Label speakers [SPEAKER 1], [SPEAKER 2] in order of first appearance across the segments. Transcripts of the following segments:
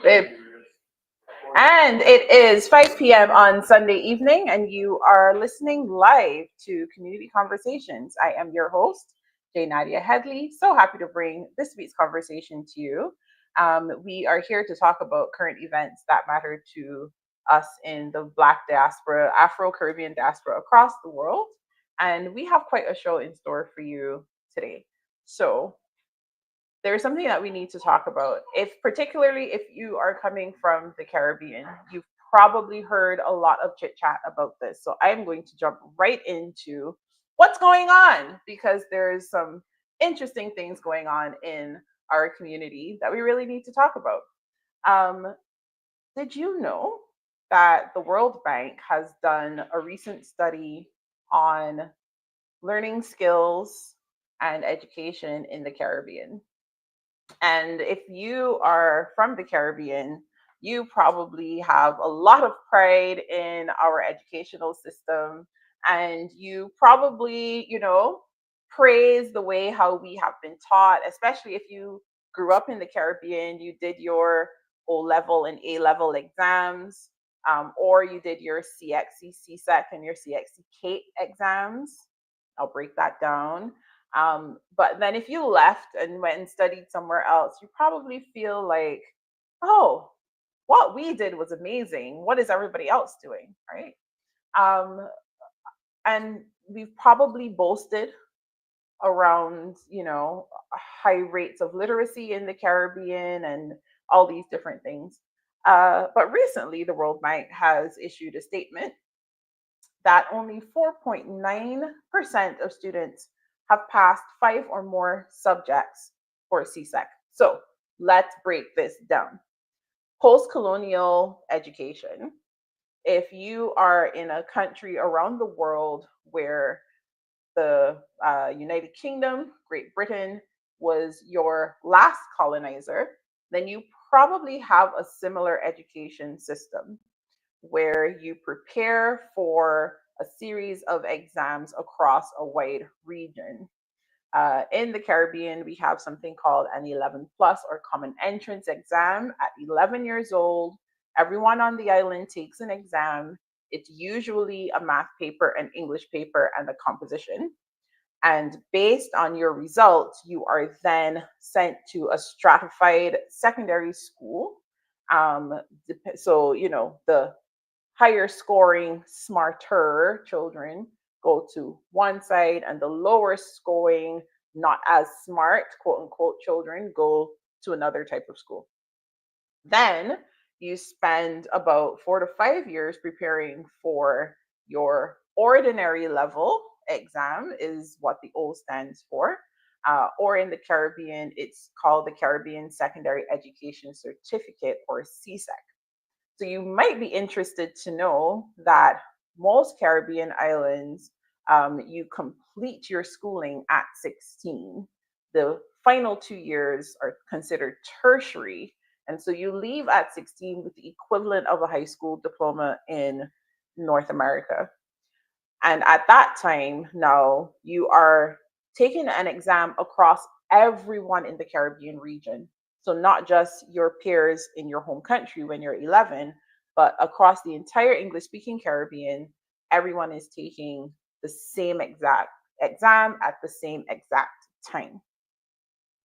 [SPEAKER 1] Babe. And it is 5 p.m. on Sunday evening, and you are listening live to Community Conversations. I am your host, Nadia Headley. So happy to bring this week's conversation to you. We are here to talk about current events that matter to us in the Black diaspora, Afro Caribbean diaspora across the world. And we have quite a show in store for you today. So, there's something that we need to talk about. Particularly if you are coming from the Caribbean, you've probably heard a lot of chit chat about this. So I'm going to jump right into what's going on, because there's some interesting things going on in our community that we really need to talk about. Um, did you know that the World Bank has done a recent study on learning skills and education in the Caribbean? And if you are from the Caribbean, you probably have a lot of pride in our educational system. And you probably, praise the way how we have been taught, especially if you grew up in the Caribbean, you did your O level and A level exams, or you did your CXC, CSEC, and your CXC CATE exams. I'll break that down. But then if you left and went and studied somewhere else, you probably feel like, oh, what we did was amazing. What is everybody else doing? Right. Um, and we've probably boasted around, high rates of literacy in the Caribbean and all these different things. But recently, the World Bank has issued a statement that only 4.9% of students have passed 5 or more subjects for CSEC. So let's break this down. Post colonial education. If you are in a country around the world where the United Kingdom, Great Britain, was your last colonizer, then you probably have a similar education system where you prepare for a series of exams across a wide region. In the Caribbean, we have something called an 11 plus or common entrance exam at 11 years old. Everyone on the island takes an exam. It's usually a math paper, an English paper, and a composition. And based on your results, you are then sent to a stratified secondary school. So, the higher scoring, smarter children go to one side, and the lower scoring, not as smart, quote unquote, children go to another type of school. Then you spend about 4 to 5 years preparing for your ordinary level exam, is what the O stands for. Or in the Caribbean, it's called the Caribbean Secondary Education Certificate, or CSEC. So you might be interested to know that most Caribbean islands, you complete your schooling at 16. The final 2 years are considered tertiary. And so you leave at 16 with the equivalent of a high school diploma in North America. And at that time, now you are taking an exam across everyone in the Caribbean region. So not just your peers in your home country when you're 11, but across the entire English speaking Caribbean, everyone is taking the same exact exam at the same exact time.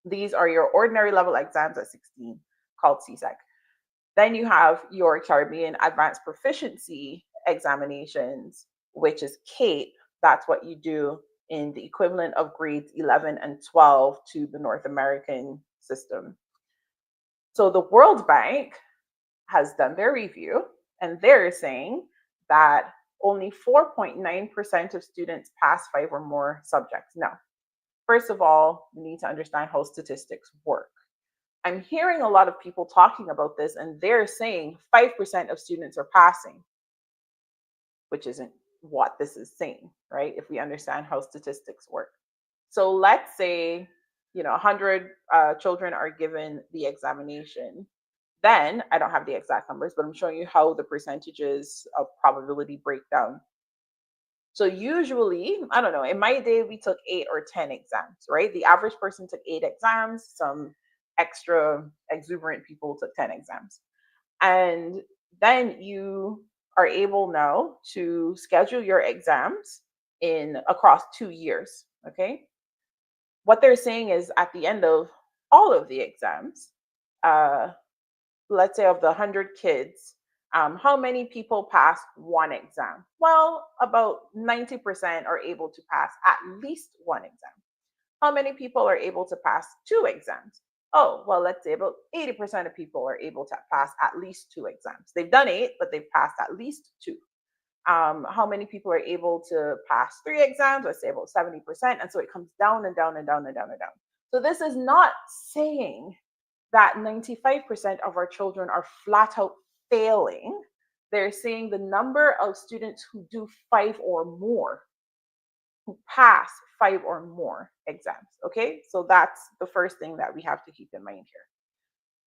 [SPEAKER 1] These are your ordinary level exams at 16, called CSEC. Then you have your Caribbean Advanced Proficiency examinations, which is CATE. That's what you do in the equivalent of grades 11 and 12 to the North American system. So the World Bank has done their review, and they're saying that only 4.9% of students pass 5 or more subjects. Now, first of all, we need to understand how statistics work. I'm hearing a lot of people talking about this, and they're saying 5% of students are passing, which isn't what this is saying, right? If we understand how statistics work. So let's say, 100 children are given the examination. Then, I don't have the exact numbers, but I'm showing you how the percentages of probability break down. So usually, I don't know, in my day, we took 8 or 10 exams, right? The average person took 8 exams. Some extra exuberant people took 10 exams. And then you are able now to schedule your exams in across 2 years. Okay. What they're saying is at the end of all of the exams, uh, let's say of the 100 kids, how many people pass one exam? Well, about 90% are able to pass at least one exam. How many people are able to pass two exams? Oh, well, let's say about 80% of people are able to pass at least two exams. They've done 8, but they've passed at least 2. How many people are able to pass 3 exams? Let's say about 70%. And so it comes down and down and down and down and down. So this is not saying that 95% of our children are flat out failing. They're saying the number of students who do 5 or more, who pass 5 or more exams. Okay, so that's the first thing that we have to keep in mind here.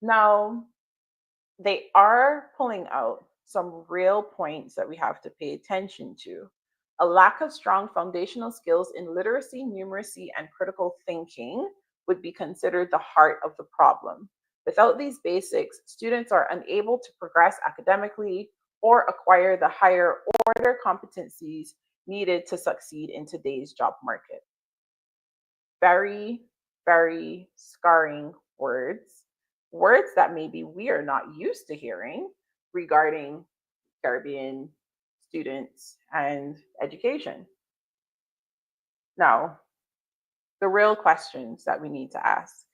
[SPEAKER 1] Now, they are pulling out some real points that we have to pay attention to. A lack of strong foundational skills in literacy, numeracy, and critical thinking would be considered the heart of the problem. Without these basics, students are unable to progress academically or acquire the higher order competencies needed to succeed in today's job market. Very, very scarring words that maybe we are not used to hearing regarding Caribbean students and education. Now, the real questions that we need to ask.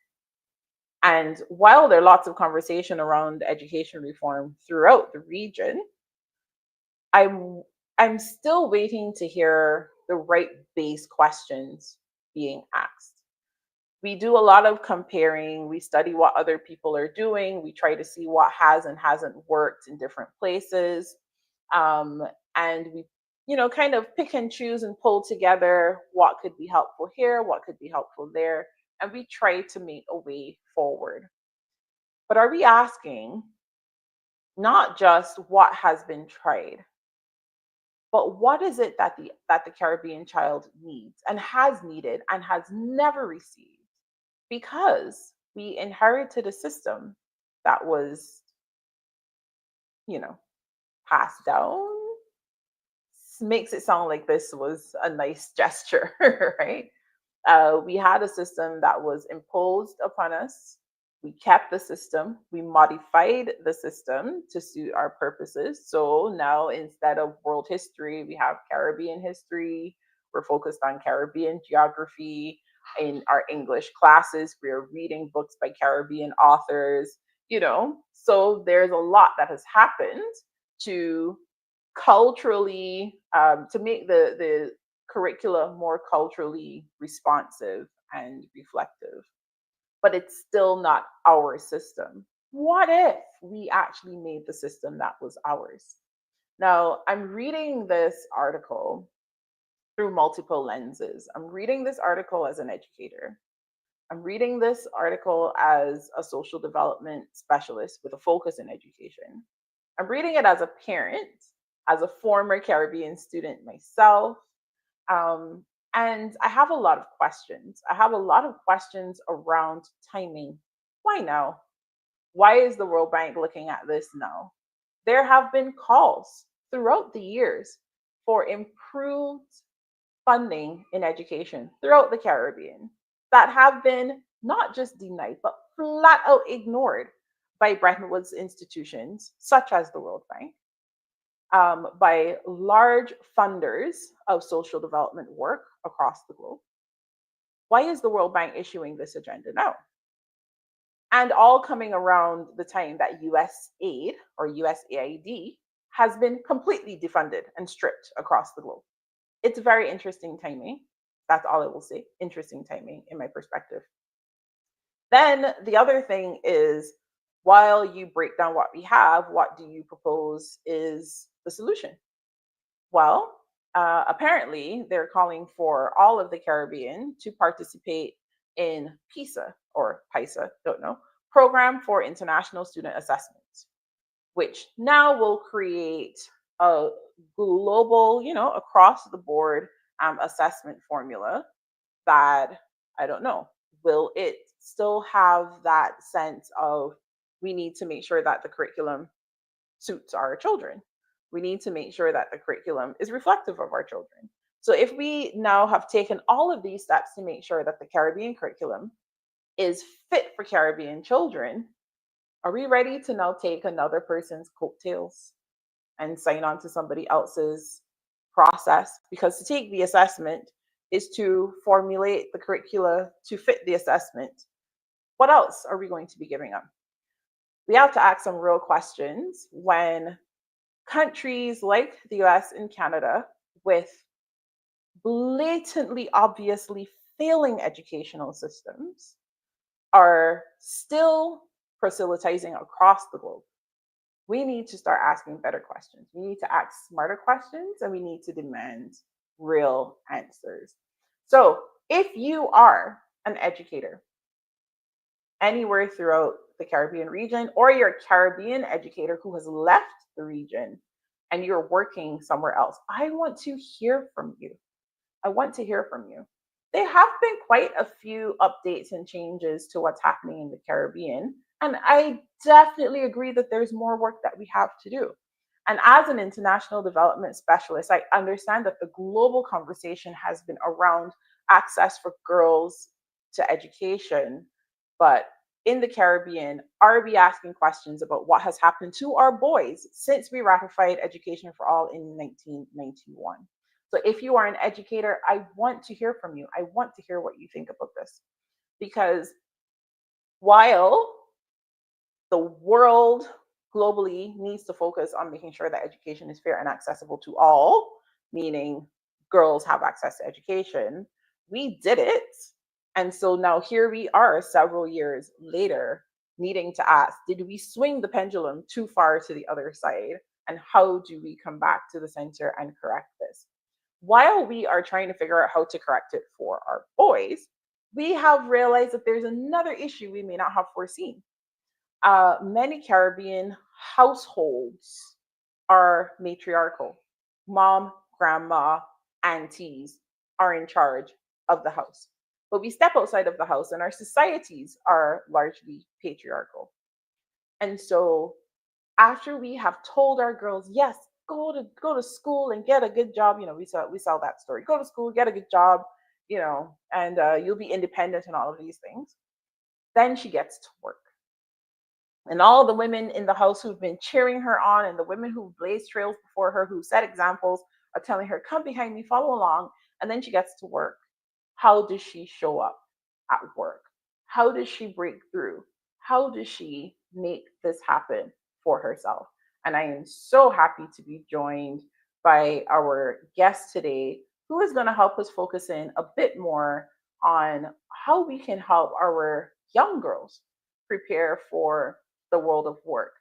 [SPEAKER 1] And while there are lots of conversation around education reform throughout the region, I'm I'm still waiting to hear the right base questions being asked. We do a lot of comparing. We study what other people are doing. We try to see what has and hasn't worked in different places. Um, and we, kind of pick and choose and pull together what could be helpful here, what could be helpful there. And we try to make a way forward. But are we asking not just what has been tried, but what is it that the Caribbean child needs and has needed and has never received? Because we inherited a system that was, you know, passed down. Makes it sound like this was a nice gesture, right? We had a system that was imposed upon us. We kept the system. We modified the system to suit our purposes. So now instead of world history, we have Caribbean history. We're focused on Caribbean geography. In our English classes, we're reading books by Caribbean authors. So there's a lot that has happened to culturally to make the curricula more culturally responsive and reflective, but it's still not our system. What if we actually made the system that was ours? Now, I'm reading this article through multiple lenses. I'm reading this article as an educator. I'm reading this article as a social development specialist with a focus in education. I'm reading it as a parent, as a former Caribbean student myself. Um, and I have a lot of questions. I have a lot of questions around timing. Why now? Why is the World Bank looking at this now? There have been calls throughout the years for improved funding in education throughout the Caribbean that have been not just denied, but flat out ignored by Bretton Woods institutions such as the World Bank, by large funders of social development work across the globe. Why is the World Bank issuing this agenda now? And all coming around the time that US aid or USAID has been completely defunded and stripped across the globe. It's very interesting timing. That's all I will say. Interesting timing in my perspective. Then the other thing is, while you break down what we have, what do you propose is the solution? Well, apparently they're calling for all of the Caribbean to participate in PISA or PISA, don't know, Program for International Student Assessment, which now will create a global, across the board assessment formula that I don't know, will it still have that sense of we need to make sure that the curriculum suits our children. We need to make sure that the curriculum is reflective of our children. So if we now have taken all of these steps to make sure that the Caribbean curriculum is fit for Caribbean children, are we ready to now take another person's coattails and sign on to somebody else's process? Because to take the assessment is to formulate the curricula to fit the assessment. What else are we going to be giving them? We have to ask some real questions when countries like the US and Canada, with blatantly, obviously failing educational systems, are still proselytizing across the globe. We need to start asking better questions. We need to ask smarter questions and we need to demand real answers. So, if you are an educator anywhere throughout the Caribbean region, or you're a Caribbean educator who has left the region and you're working somewhere else, I want to hear from you. I want to hear from you. There have been quite a few updates and changes to what's happening in the Caribbean. And I definitely agree that there's more work that we have to do. And as an international development specialist, I understand that the global conversation has been around access for girls to education. But in the Caribbean, are we asking questions about what has happened to our boys since we ratified Education for All in 1991? So if you are an educator, I want to hear from you. I want to hear what you think about this. Because while the world globally needs to focus on making sure that education is fair and accessible to all, meaning girls have access to education, we did it. And so now here we are several years later, needing to ask, did we swing the pendulum too far to the other side? And how do we come back to the center and correct this? While we are trying to figure out how to correct it for our boys, we have realized that there's another issue we may not have foreseen. Many Caribbean households are matriarchal. Mom, grandma, aunties are in charge of the house. But we step outside of the house and our societies are largely patriarchal. And so after we have told our girls, yes, go to school and get a good job, we sell that story. Go to school, get a good job, and you'll be independent and all of these things. Then she gets to work. And all the women in the house who've been cheering her on and the women who blazed trails before her, who set examples, are telling her, come behind me, follow along. And then she gets to work. How does she show up at work? How does she break through? How does she make this happen for herself? And I am so happy to be joined by our guest today, who is going to help us focus in a bit more on how we can help our young girls prepare for the world of work.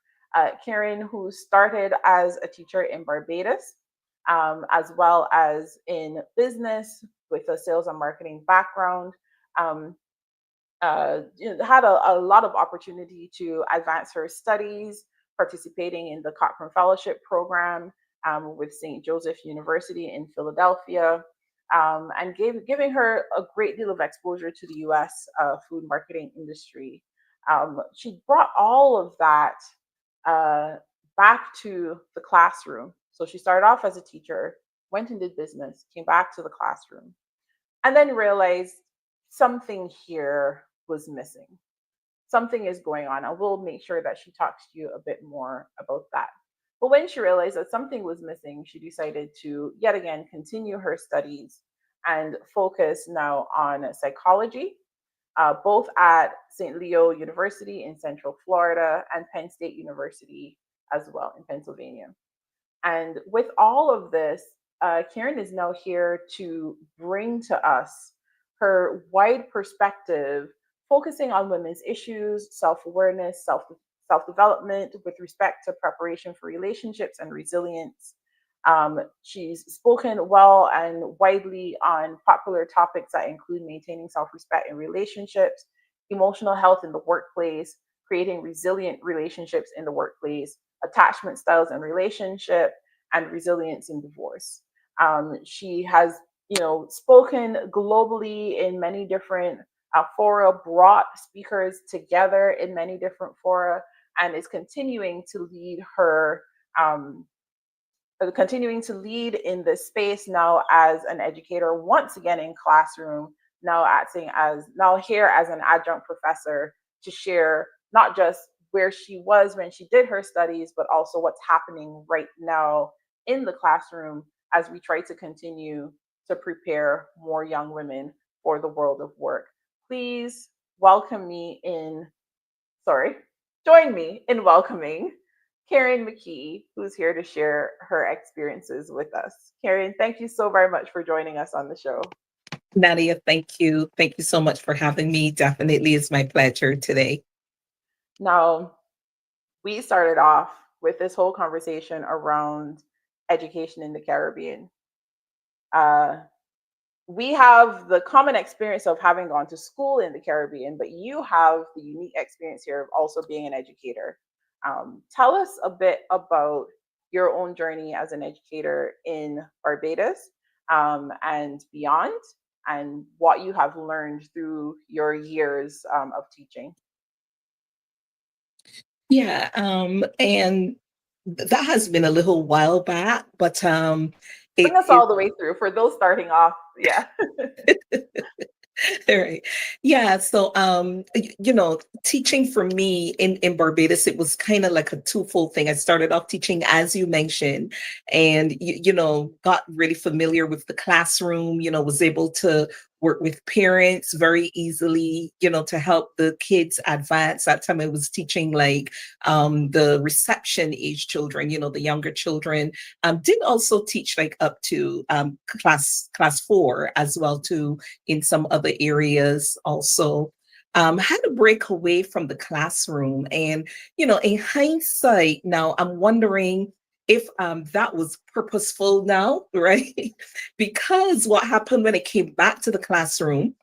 [SPEAKER 1] Karen, who started as a teacher in Barbados, as well as in business with a sales and marketing background, had a lot of opportunity to advance her studies, participating in the Cochrane Fellowship Program with St. Joseph University in Philadelphia, and giving her a great deal of exposure to the US food marketing industry. She brought all of that back to the classroom. So she started off as a teacher, went and did business, came back to the classroom, and then realized something here was missing. Something is going on. I will make sure that she talks to you a bit more about that. But when she realized that something was missing, she decided to yet again continue her studies and focus now on psychology, both at St. Leo University in Central Florida and Penn State University as well in Pennsylvania. And with all of this, Karen is now here to bring to us her wide perspective, focusing on women's issues, self-awareness, self-development with respect to preparation for relationships and resilience. She's spoken well and widely on popular topics that include maintaining self-respect in relationships, emotional health in the workplace, creating resilient relationships in the workplace, attachment styles and relationship, and resilience in divorce. She has, spoken globally in many different fora, brought speakers together in many different fora, and is continuing to lead in this space now as an educator, once again in classroom, now here as an adjunct professor to share not just where she was when she did her studies, but also what's happening right now in the classroom as we try to continue to prepare more young women for the world of work. Please welcome me in, sorry, join me in welcoming Karen McKee, who's here to share her experiences with us. Karen, thank you so very much for joining us on the show.
[SPEAKER 2] Nadia, thank you. Thank you so much for having me. Definitely is my pleasure today.
[SPEAKER 1] Now, we started off with this whole conversation around education in the Caribbean. Uh, we have the common experience of having gone to school in the Caribbean, but you have the unique experience here of also being an educator. Tell us a bit about your own journey as an educator in Barbados and beyond, and what you have learned through your years of teaching.
[SPEAKER 2] Yeah, and that has been a little while back, but
[SPEAKER 1] Bring us all the way through for those starting off. Yeah.
[SPEAKER 2] All right. Yeah. So, teaching for me in Barbados, it was kind of like a twofold thing. I started off teaching, as you mentioned, and, got really familiar with the classroom, was able to work with parents very easily, to help the kids advance. That time I was teaching like the reception age children, the younger children. Did also teach like up to class 4 as well too in some other areas also. Had to break away from the classroom. And, in hindsight, now I'm wondering if that was purposeful now, right? Because what happened when I came back to the classroom,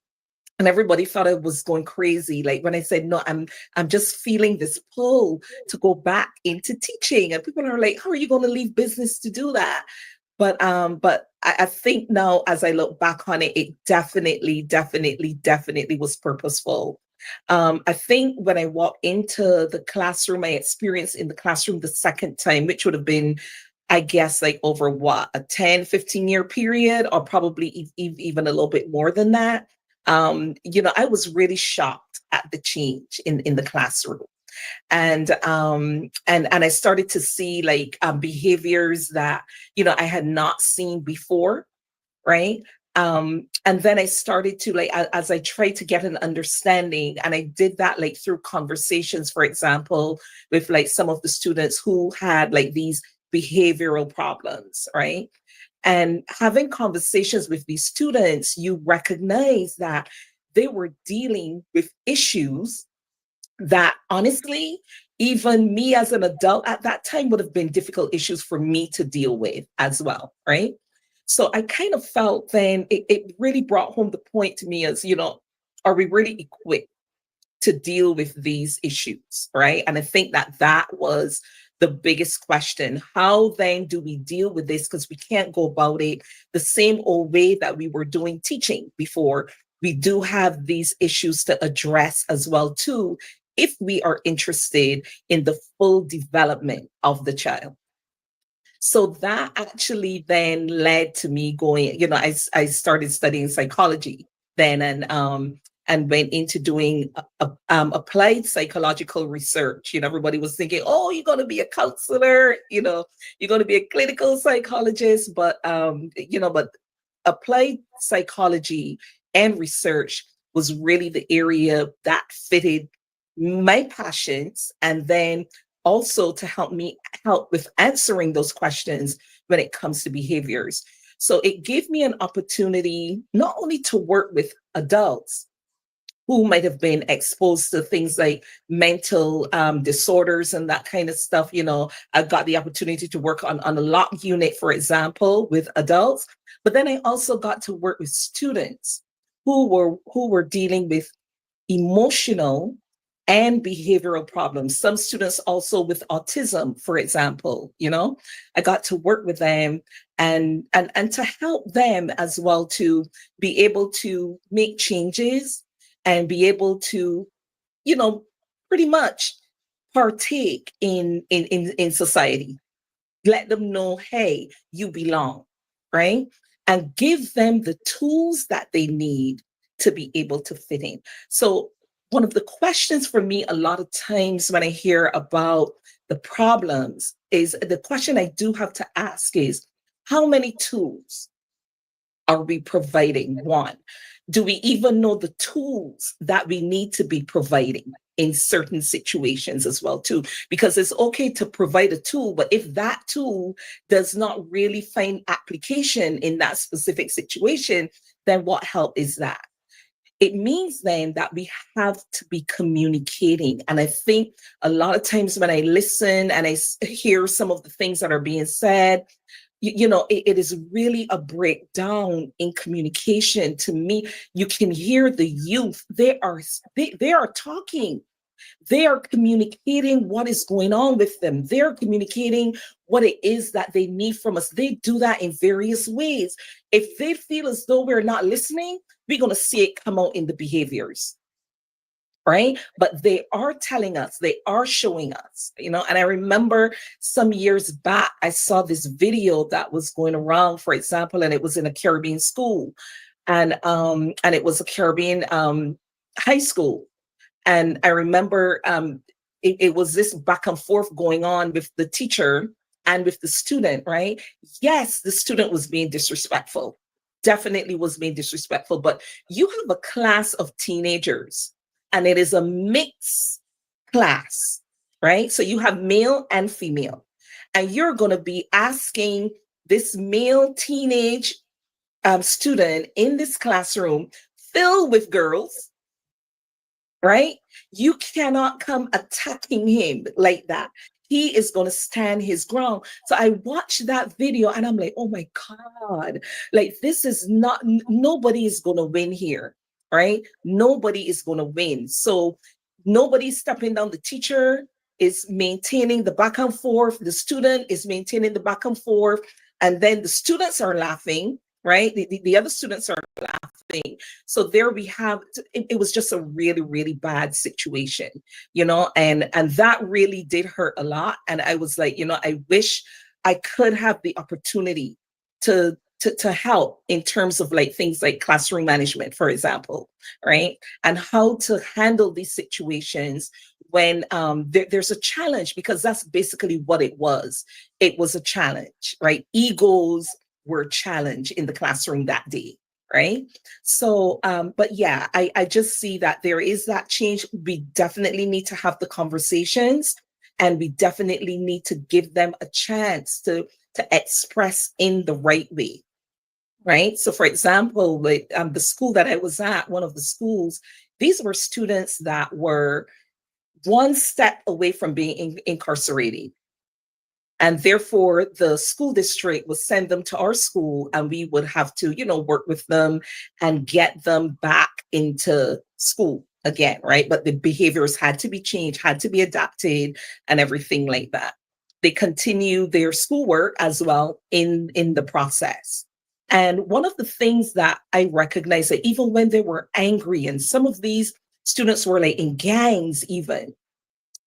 [SPEAKER 2] and everybody thought I was going crazy. Like when I said, no, I'm just feeling this pull to go back into teaching. And people are like, how are you going to leave business to do that? But I think now as I look back on it, it definitely was purposeful. I think when I walked into the classroom, I experienced in the classroom the second time, which would have been, I guess, like over what, a 10-15 year period, or probably even a little bit more than that. I was really shocked at the change in the classroom. And I started to see like behaviors that I had not seen before, right? And then I started to like as I tried to get an understanding, and I did that like through conversations, for example, with like some of the students who had like these behavioral problems, right? And having conversations with these students, you recognize that they were dealing with issues that honestly, even me as an adult at that time would have been difficult issues for me to deal with as well, right? So I kind of felt then it really brought home the point to me as, are we really equipped to deal with these issues, right? And I think that that was the biggest question. How then do we deal with this? Because we can't go about it the same old way that we were doing teaching before. We do have these issues to address as well too, if we are interested in the full development of the child. So that actually then led to me going, I started studying psychology then, and went into doing applied psychological research. Everybody was thinking, oh, you're going to be a counselor, you're going to be a clinical psychologist, but applied psychology and research was really the area that fitted my passions, and then also to help with answering those questions when it comes to behaviors. So it gave me an opportunity not only to work with adults who might have been exposed to things like mental disorders and that kind of stuff. I got the opportunity to work on a lock unit, for example, with adults, but then I also got to work with students who were dealing with emotional and behavioral problems. Some students also with autism, for example, I got to work with them and to help them as well to be able to make changes and be able to, you know, pretty much partake in society. Let them know, hey, you belong, right? And give them the tools that they need to be able to fit in. So one of the questions for me a lot of times when I hear about the problems is, the question I do have to ask is, how many tools are we providing? One, do we even know the tools that we need to be providing in certain situations as well too? Because it's okay to provide a tool, but if that tool does not really find application in that specific situation, then what help is that? It means then that we have to be communicating. And I think a lot of times when I listen and hear some of the things that are being said, it is really a breakdown in communication. To me, you can hear the youth. They are talking. They are communicating what is going on with them. They're communicating what it is that they need from us. They do that in various ways. If they feel as though we're not listening, we're going to see it come out in the behaviors, right? But they are telling us, they are showing us, and I remember some years back, I saw this video that was going around, for example, and it was in a Caribbean school, and it was a Caribbean high school. And I remember it was this back and forth going on with the teacher and with the student, right? Yes, the student was being disrespectful, definitely was being disrespectful, but you have a class of teenagers and it is a mixed class, right? So you have male and female, and you're going to be asking this male teenage student in this classroom filled with girls, right? You cannot come attacking him like that. He is going to stand his ground. So I watched that video and I'm like, oh my God, like this is not, nobody is going to win here, right? Nobody is going to win. So nobody's stepping down. The teacher is maintaining the back and forth. The student is maintaining the back and forth. And then the students are laughing, right? The other students are laughing. So there we have, it was just a really, really bad situation, and that really did hurt a lot. And I was like, I wish I could have the opportunity to help in terms of like things like classroom management, for example, right? And how to handle these situations when there's a challenge, because that's basically what it was. It was a challenge, right? Egos were challenged in the classroom that day, right? So, but yeah, I just see that there is that change. We definitely need to have the conversations, and we definitely need to give them a chance to express in the right way, right? So for example, like the school that I was at, one of the schools, these were students that were one step away from being incarcerated. And therefore, the school district would send them to our school, and we would have to, work with them and get them back into school again, right? But the behaviors had to be changed, had to be adapted, and everything like that. They continue their schoolwork as well in the process. And one of the things that I recognize, that even when they were angry, and some of these students were like in gangs even,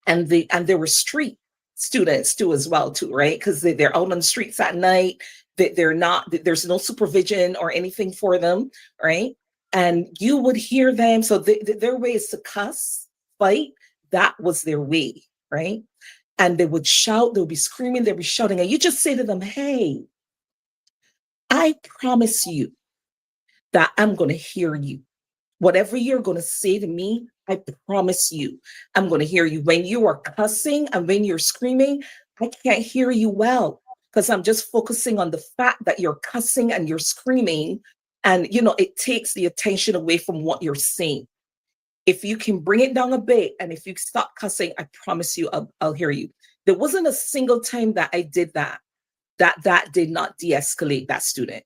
[SPEAKER 2] and there were street students too as well too, right? Because they're out on the streets at night. They're not, there's no supervision or anything for them, right? And you would hear them. So their way is to cuss, fight. That was their way, right? And they would shout, they would be screaming, they'd be shouting. And you just say to them, hey, I promise you that I'm going to hear you. Whatever you're going to say to me, I promise you, I'm going to hear you. When you are cussing and when you're screaming, I can't hear you well, because I'm just focusing on the fact that you're cussing and you're screaming. And, it takes the attention away from what you're saying. If you can bring it down a bit, and if you stop cussing, I promise you, I'll hear you. There wasn't a single time that I did that did not de-escalate that student.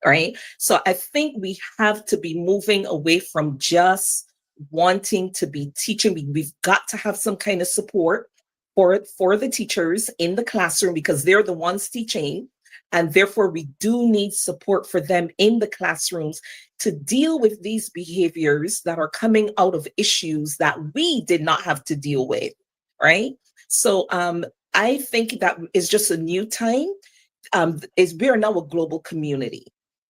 [SPEAKER 2] Right. So I think we have to be moving away from just wanting to be teaching. We've got to have some kind of support for the teachers in the classroom, because they're the ones teaching. And therefore, we do need support for them in the classrooms to deal with these behaviors that are coming out of issues that we did not have to deal with. right? So I think that is just a new time. Is we are now a global community,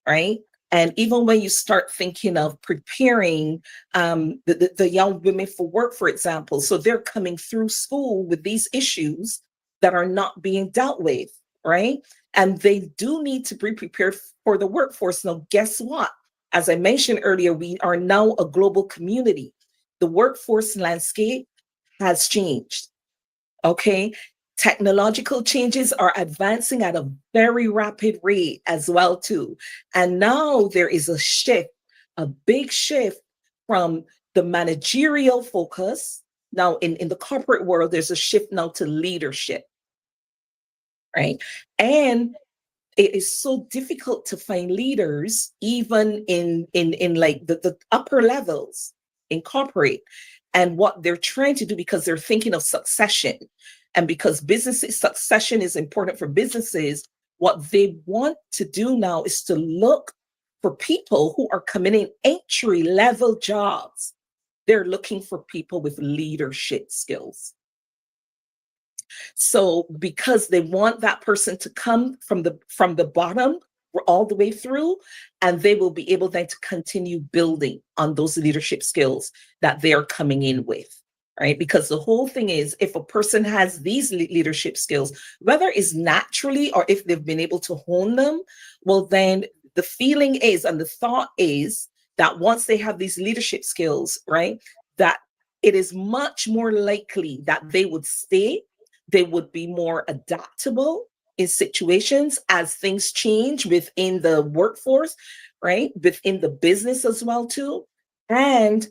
[SPEAKER 2] right? And even when you start thinking of preparing the young women for work, for example, so they're coming through school with these issues that are not being dealt with, right? And they do need to be prepared for the workforce. Now, guess what? As I mentioned earlier, we are now a global community. The workforce landscape has changed. Okay. Technological changes are advancing at a very rapid rate as well too. And now there is a shift, a big shift from the managerial focus. Now in the corporate world, there's a shift now to leadership, right? And it is so difficult to find leaders even in like the upper levels in corporate, and what they're trying to do, because they're thinking of succession, and because businesses succession is important for businesses, what they want to do now is to look for people who are coming in entry level jobs. They're looking for people with leadership skills. So because they want that person to come from the bottom all the way through, and they will be able then to continue building on those leadership skills that they're coming in with. Right? Because the whole thing is, if a person has these leadership skills, whether it's naturally or if they've been able to hone them, well, then the feeling is and the thought is that once they have these leadership skills, right, that it is much more likely that they would stay, they would be more adaptable in situations as things change within the workforce, right? Within the business as well too. And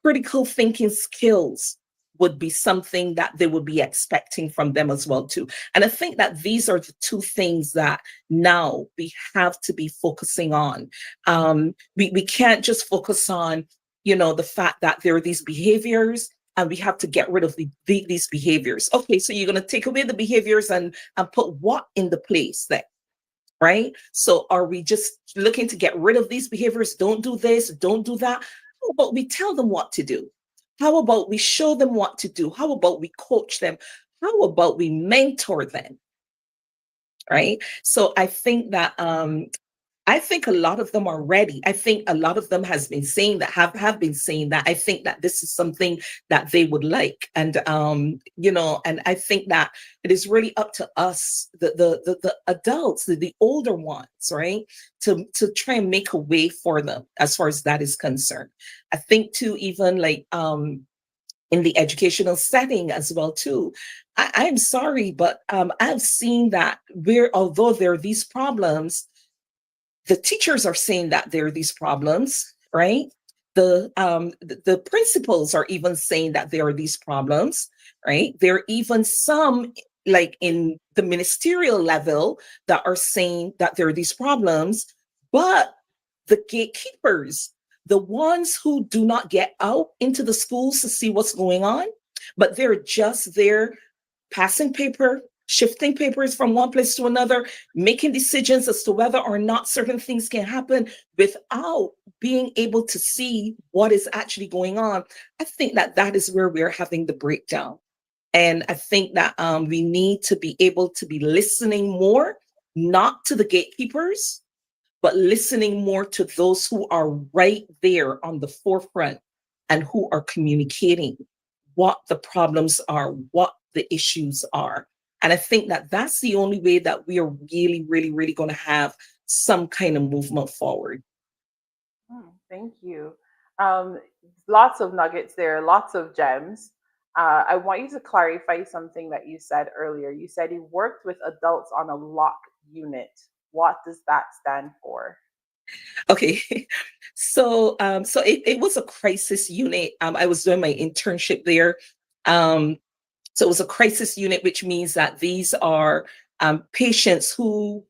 [SPEAKER 2] critical thinking skills would be something that they would be expecting from them as well too. And I think that these are the two things that now we have to be focusing on. We can't just focus on, the fact that there are these behaviors and we have to get rid of these behaviors. Okay, so you're going to take away the behaviors and put what in the place then? Right? So are we just looking to get rid of these behaviors? Don't do this, don't do that. How about we tell them what to do? How about we show them what to do? How about we coach them? How about we mentor them? Right? So I think a lot of them are ready. I think a lot of them has been saying that, have been saying that. I think that this is something that they would like. And and I think that it is really up to us, the adults, the older ones, right? To try and make a way for them as far as that is concerned. I think too, even like in the educational setting as well too. I'm sorry, but I've seen that although there are these problems, the teachers are saying that there are these problems, right? The principals are even saying that there are these problems, right? There are even some, like in the ministerial level, that are saying that there are these problems, but the gatekeepers, the ones who do not get out into the schools to see what's going on, but they're just there passing paper, shifting papers from one place to another, making decisions as to whether or not certain things can happen without being able to see what is actually going on. I think that that is where we're having the breakdown. And I think that we need to be able to be listening more, not to the gatekeepers, but listening more to those who are right there on the forefront and who are communicating what the problems are, what the issues are. And I think that that's the only way that we are really, really, really going to have some kind of movement forward.
[SPEAKER 1] Thank you. Um, Lots of nuggets there, lots of gems. I want you to clarify something that you said earlier. You said you worked with adults on a lock unit. What does that stand for?
[SPEAKER 2] Okay. So it was a crisis unit. I was doing my internship there. So it was a crisis unit, which means that these are patients who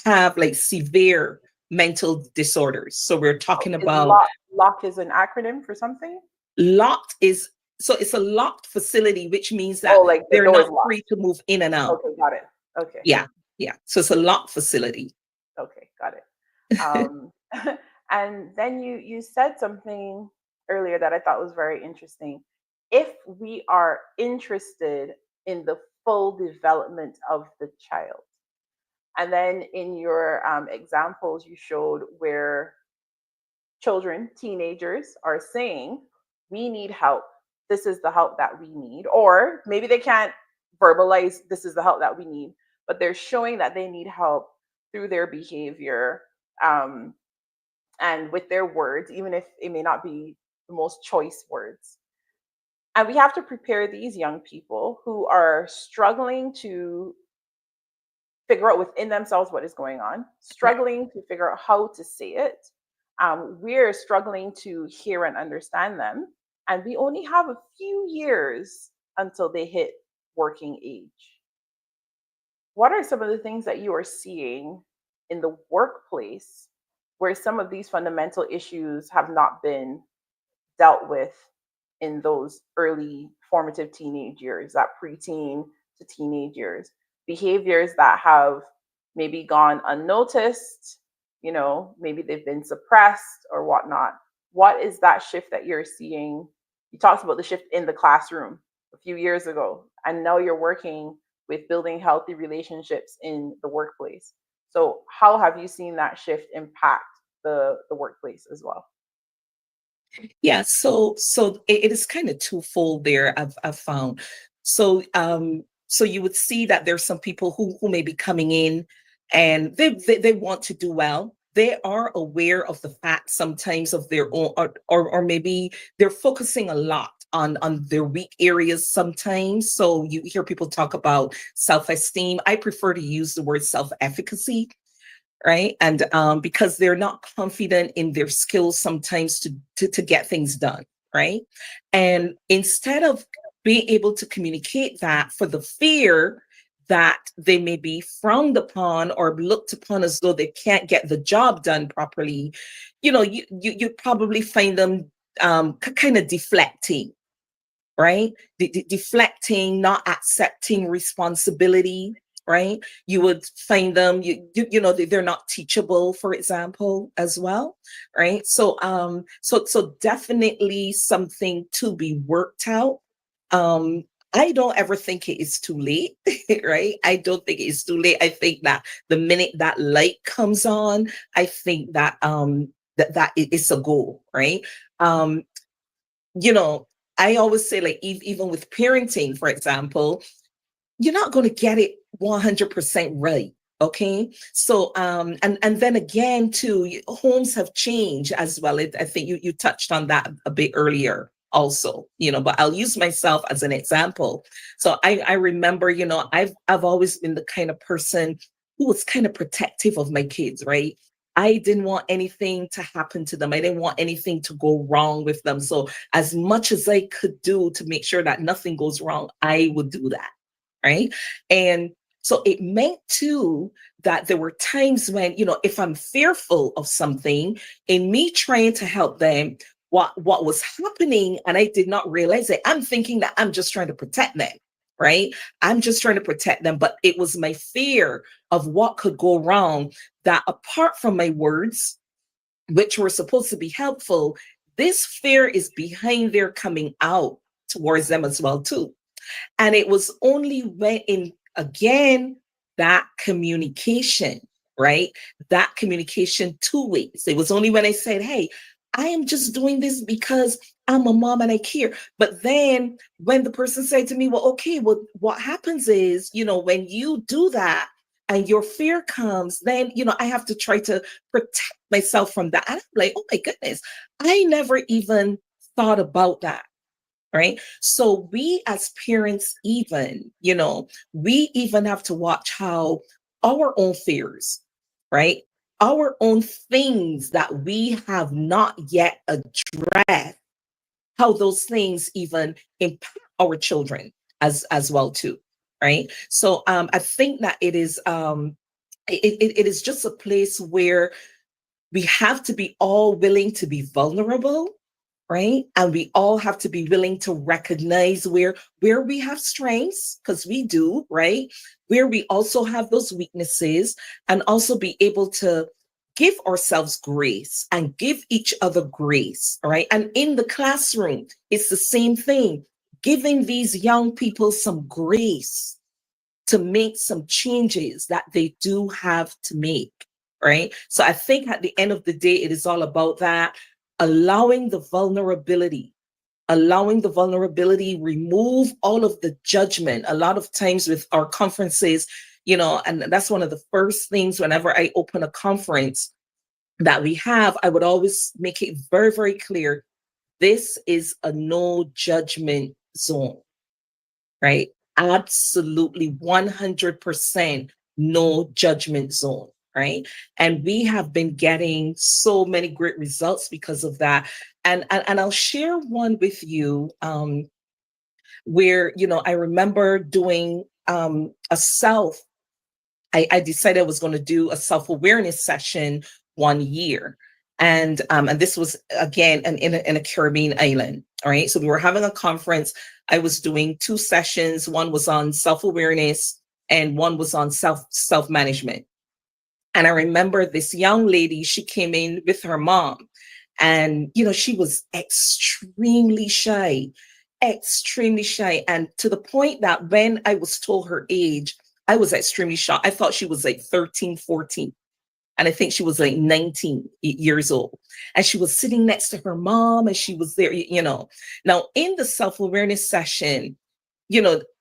[SPEAKER 2] have like severe mental disorders. So we're talking
[SPEAKER 1] Is
[SPEAKER 2] about
[SPEAKER 1] lock is an acronym for something?
[SPEAKER 2] locked is, so it's a locked facility, which means that
[SPEAKER 1] Oh, like the
[SPEAKER 2] they're
[SPEAKER 1] door is
[SPEAKER 2] not
[SPEAKER 1] locked.
[SPEAKER 2] free to move in and out.
[SPEAKER 1] Okay, got it. Okay,
[SPEAKER 2] Yeah. Yeah. So it's a locked facility.
[SPEAKER 1] okay, got it. Um, and then you said something earlier that I thought was very interesting. if we are interested in the full development of the child. And then in your examples, you showed where children, teenagers are saying, we need help. This is the help that we need. Or maybe they can't verbalize, this is the help that we need, but they're showing that they need help through their behavior, um, and with their words, even if it may not be the most choice words. And we have to prepare these young people who are struggling to figure out within themselves what is going on,
[SPEAKER 2] Right.
[SPEAKER 1] struggling to figure out how to say it. We're struggling to hear and understand them. And we only have a few years until they hit working age. What are some of the things that you are seeing in the workplace where some of these fundamental issues have not been dealt with in those early formative teenage years, that preteen to teenage years, behaviors that have maybe gone unnoticed, maybe they've been suppressed or whatnot? What is that shift that you're seeing? You talked about the shift in the classroom a few years ago, and now you're working with building healthy relationships in the workplace. So, how have you seen that shift impact the workplace as well?
[SPEAKER 2] Yeah, so it is kind of twofold there. I've found. So you would see that there's some people who may be coming in and they want to do well. They are aware of the fact sometimes of their own, or maybe they're focusing a lot on their weak areas sometimes. So you hear people talk about self-esteem. I prefer to use the word self-efficacy, right? And because they're not confident in their skills sometimes to get things done, right? And instead of being able to communicate that for the fear that they may be frowned upon or looked upon as though they can't get the job done properly, you probably find them kind of deflecting, right? Deflecting, not accepting responsibility, right? You would find them, they're not teachable, for example, as well, right? So definitely something to be worked out. Um, I don't ever think it is too late, right? I don't think it's too late. I think that the minute that light comes on, I think that that it's a goal, right? Um, you know, I always say, like, even with parenting, for example, you're not going to get it 100% right. Okay. So, and then again, too, homes have changed as well. I think you touched on that a bit earlier also, but I'll use myself as an example. So I remember, I've always been the kind of person who was kind of protective of my kids, right? I didn't want anything to happen to them. I didn't want anything to go wrong with them. So as much as I could do to make sure that nothing goes wrong, I would do that, right? And so it meant too that there were times when, if I'm fearful of something, in me trying to help them, what was happening, and I did not realize it, I'm thinking that I'm just trying to protect them, right? I'm just trying to protect them, but it was my fear of what could go wrong that, apart from my words, which were supposed to be helpful, this fear is behind their coming out towards them as well too. And it was only when, in again, that communication, right? That communication two ways. It was only when I said, hey, I am just doing this because I'm a mom and I care. But then when the person said to me, well, okay, well, what happens is, when you do that and your fear comes, then, I have to try to protect myself from that. And I'm like, oh my goodness, I never even thought about that, right? So we as parents, even, we even have to watch how our own fears, right? Our own things that we have not yet addressed, how those things even impact our children as well too, right? So I think that it is it is just a place where we have to be all willing to be vulnerable, right? And we all have to be willing to recognize where we have strengths, because we do, right? Where we also have those weaknesses, and also be able to give ourselves grace and give each other grace, right? And in the classroom, it's the same thing. giving these young people some grace to make some changes that they do have to make, right? So I think at the end of the day, it is all about that, allowing the vulnerability, remove all of the judgment. A lot of times with our conferences, and that's one of the first things whenever I open a conference that we have, I would always make it very, very clear. This is a no judgment zone, right? Absolutely 100% no judgment zone, right? And we have been getting so many great results because of that. And I'll share one with you, where, I remember doing a self, I decided I was going to do a self-awareness session one year. And this was again in a Caribbean island. All right. So we were having a conference. I was doing two sessions. One was on self-awareness and one was on self-management. And I remember this young lady, she came in with her mom. And, she was extremely shy. And to the point that when I was told her age, I was extremely shocked. I thought she was like 13, 14. And I think she was like 19 years old. And she was sitting next to her mom and she was there, Now, in the self-awareness session,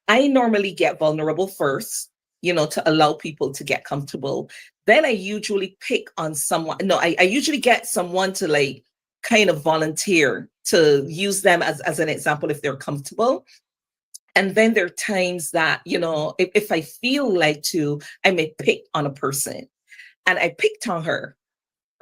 [SPEAKER 2] I normally get vulnerable first, to allow people to get comfortable. Then I usually pick on someone. No, I usually get someone to like kind of volunteer to use them as an example if they're comfortable. And then there are times that, if I feel like to, I may pick on a person. And I picked on her,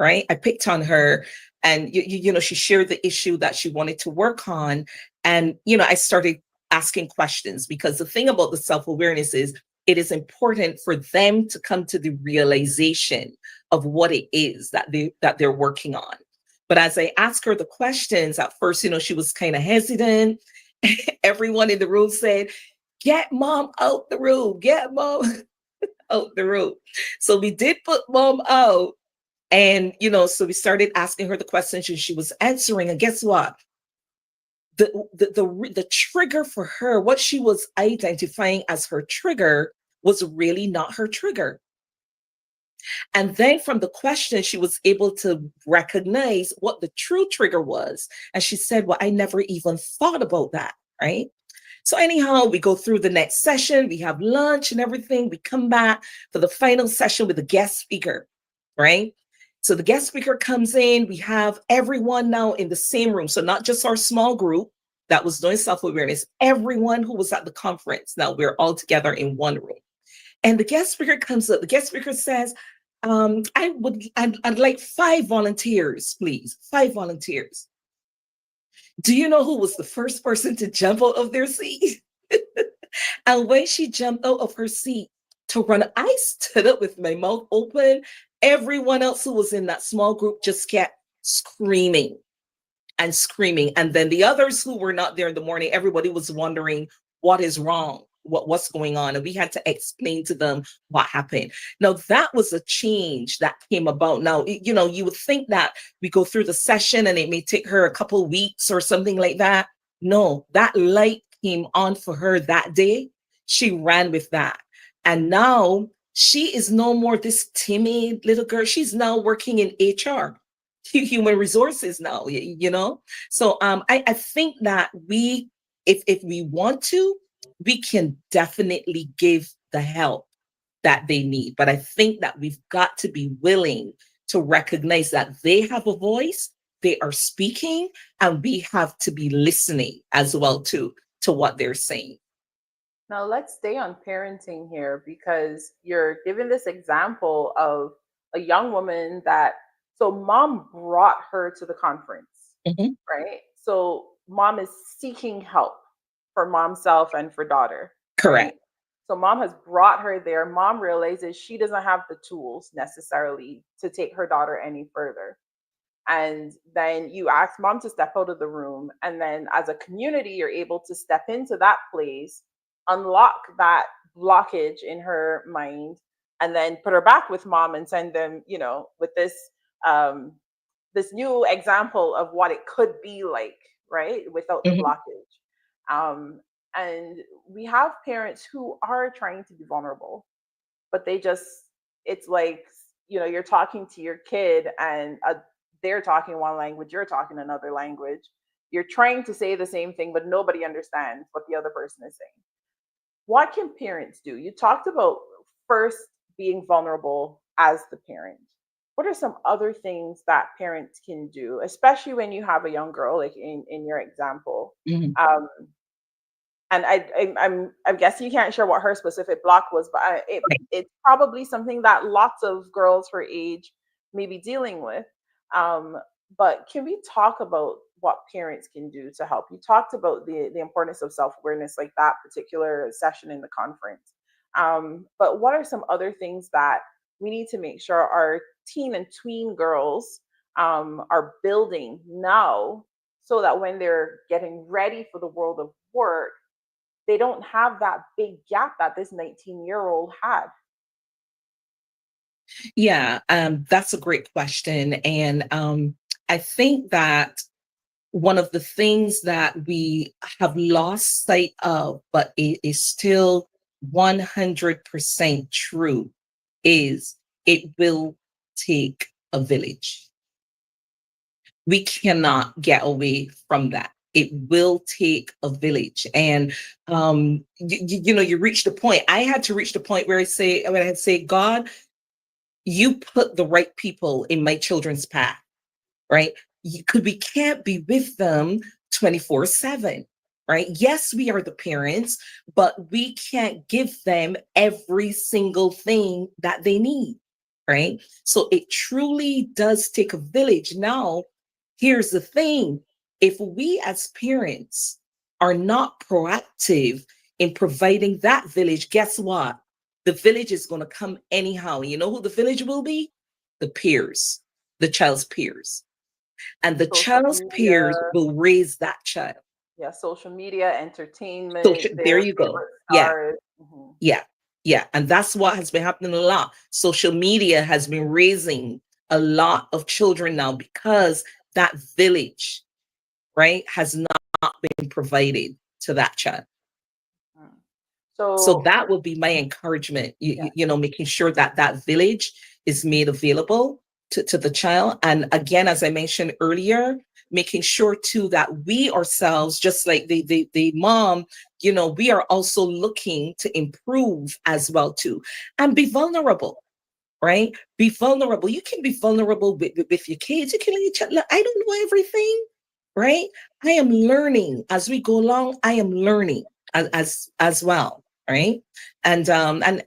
[SPEAKER 2] right? I picked on her and, she shared the issue that she wanted to work on. And, I started asking questions because the thing about the self-awareness is it is important for them to come to the realization of what it is that they're working on. But as I asked her the questions, at first, she was kind of hesitant. Everyone in the room said, "Get mom out the room, get mom out the room." So we did put mom out. And, so we started asking her the questions and she was answering. And guess what? The trigger for her, what she was identifying as her trigger was really not her trigger. And then from the question, she was able to recognize what the true trigger was. And she said, "Well, I never even thought about that." Right. So anyhow, we go through the next session, we have lunch and everything. We come back for the final session with a guest speaker, right? So the guest speaker comes in, we have everyone now in the same room. So not just our small group that was doing self-awareness, everyone who was at the conference. Now we're all together in one room. And the guest speaker comes up, the guest speaker says, I'd like 5 volunteers, please, 5 volunteers. Do you know who was the first person to jump out of their seat? And when she jumped out of her seat to run, I stood up with my mouth open. Everyone else who was in that small group just kept screaming and screaming. And then the others who were not there in the morning, everybody was wondering what is wrong, what's going on. And we had to explain to them what happened. Now, that was a change that came about. Now, you would think that we go through the session and it may take her a couple of weeks or something like that. No, that light came on for her that day. She ran with that. And now she is no more this timid little girl. She's now working in HR, human resources now, So I think that if we want to, we can definitely give the help that they need. But I think that we've got to be willing to recognize that they have a voice, they are speaking, and we have to be listening as well to what they're saying.
[SPEAKER 1] Now let's stay on parenting here because you're giving this example of a young woman that, so mom brought her to the conference,
[SPEAKER 2] Mhm.
[SPEAKER 1] right? So mom is seeking help for mom's self and for daughter, right?
[SPEAKER 2] Correct.
[SPEAKER 1] So mom has brought her there. Mom realizes she doesn't have the tools necessarily to take her daughter any further. And then you ask mom to step out of the room. And then as a community, you're able to step into that place, unlock that blockage in her mind, and then put her back with mom and send them, with um, this new example of what it could be like, right? Without the
[SPEAKER 2] Mhm.
[SPEAKER 1] blockage. And we have parents who are trying to be vulnerable, but they just, it's like, you're talking to your kid and they're talking one language, you're talking another language. You're trying to say the same thing, but nobody understands what the other person is saying. What can parents do? You talked about first being vulnerable as the parent. What are some other things that parents can do, especially when you have a young girl, like in your example?
[SPEAKER 2] Mhm.
[SPEAKER 1] Um, and I'm guessing you can't share what her specific block was, but
[SPEAKER 2] Right.
[SPEAKER 1] it's probably something that lots of girls her age may be dealing with. Um, but can we talk about what parents can do to help? You talked about the importance of self awareness, like that particular session in the conference. But what are some other things that we need to make sure our teen and tween girls are building now, so that when they're getting ready for the world of work, they don't have that big gap that this 19-year-old had?
[SPEAKER 2] Yeah, that's a great question. And I think that one of the things that we have lost sight of, but it is still 100% true, is it will take a village. We cannot get away from that. It will take a village. And you reach the point. I had to reach the point where I had to say, God, you put the right people in my children's path, right? Could we can't be with them 24/7, right? Yes, we are the parents, but we can't give them every single thing that they need, right? So it truly does take a village. Now, here's the thing. If we as parents are not proactive in providing that village, guess what? The village is going to come anyhow. You know who the village will be? The peers, the child's peers, and the
[SPEAKER 1] Social
[SPEAKER 2] child's
[SPEAKER 1] media,
[SPEAKER 2] peers will raise that child.
[SPEAKER 1] yeah, social media,
[SPEAKER 2] So
[SPEAKER 1] entertainment,
[SPEAKER 2] there
[SPEAKER 1] their
[SPEAKER 2] you go.
[SPEAKER 1] favorite
[SPEAKER 2] Yeah,
[SPEAKER 1] stars. Mhm.
[SPEAKER 2] yeah, yeah. And that's what has been happening a lot. Social media has been raising a lot of children now because that village, right, has not been provided to that child.
[SPEAKER 1] Mm.
[SPEAKER 2] So
[SPEAKER 1] So,
[SPEAKER 2] that would be my encouragement,
[SPEAKER 1] yeah.
[SPEAKER 2] making sure that that village is made available to the child. And again, as I mentioned earlier, making sure too that we ourselves, just like the mom, we are also looking to improve as well too, and be vulnerable, right? Be vulnerable. You can be vulnerable with your kids. You can let each other, I don't know everything, right? I am learning as we go along. I am learning as well, right? And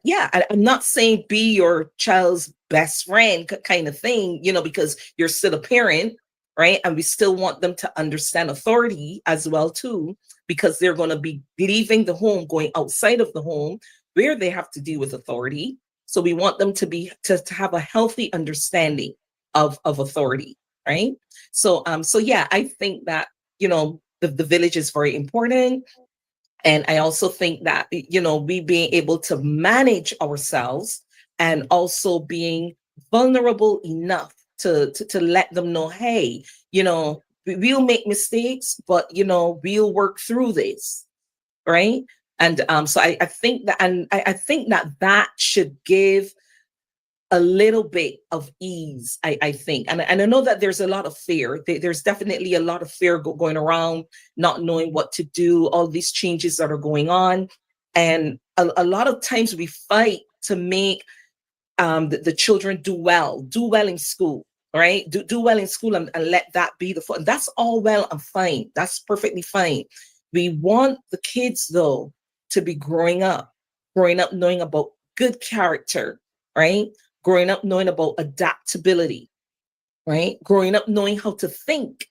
[SPEAKER 2] yeah, I'm not saying be your child's best friend kind of thing, because you're still a parent, right? And we still want them to understand authority as well too, because they're going to be leaving the home, going outside of the home where they have to deal with authority. So we want them to have a healthy understanding of authority, right? So yeah, I think that the village is very important. And I also think that, we being able to manage ourselves and also being vulnerable enough to let them know, hey, we'll make mistakes, but, we'll work through this. Right. And so I think that, and I think that that should give a little bit of ease, I think. And I know that there's a lot of fear. There's definitely a lot of fear going around, not knowing what to do, all these changes that are going on. And a lot of times we fight to make the children do well in school, right? Do well in school, and let that be the fun. That's all well and fine. That's perfectly fine. We want the kids, though, to be growing up knowing about good character, right? Growing up knowing about adaptability, right? Growing up knowing how to think,